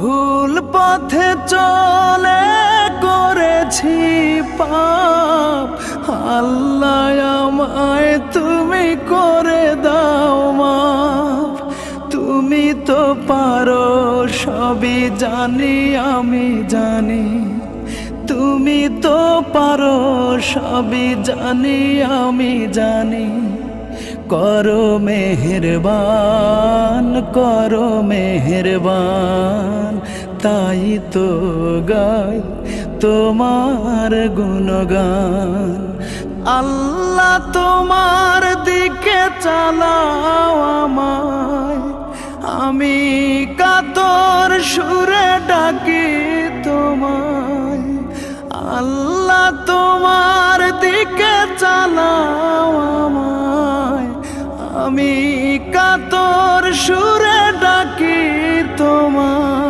ভুল পথে চলে করেছি পাপ, আল্লাহ আমায় তুমি করে দাও মাফ। তুমি তো পারো সবই জানি আমি জানি, তুমি তো পারো সবই জানি আমি জানি। করো মেহেরবান, করো মেহেরবান, তাই তো গাই তোমার গুণগান। আল্লাহ তোমার দিকে চালাও আমায়, আমি কাতর সুরে ডাকি তোমায়। আল্লাহ তোমার দিকে চালাও আমায়, আমি কাতর সুরে ডাকি তোমায়।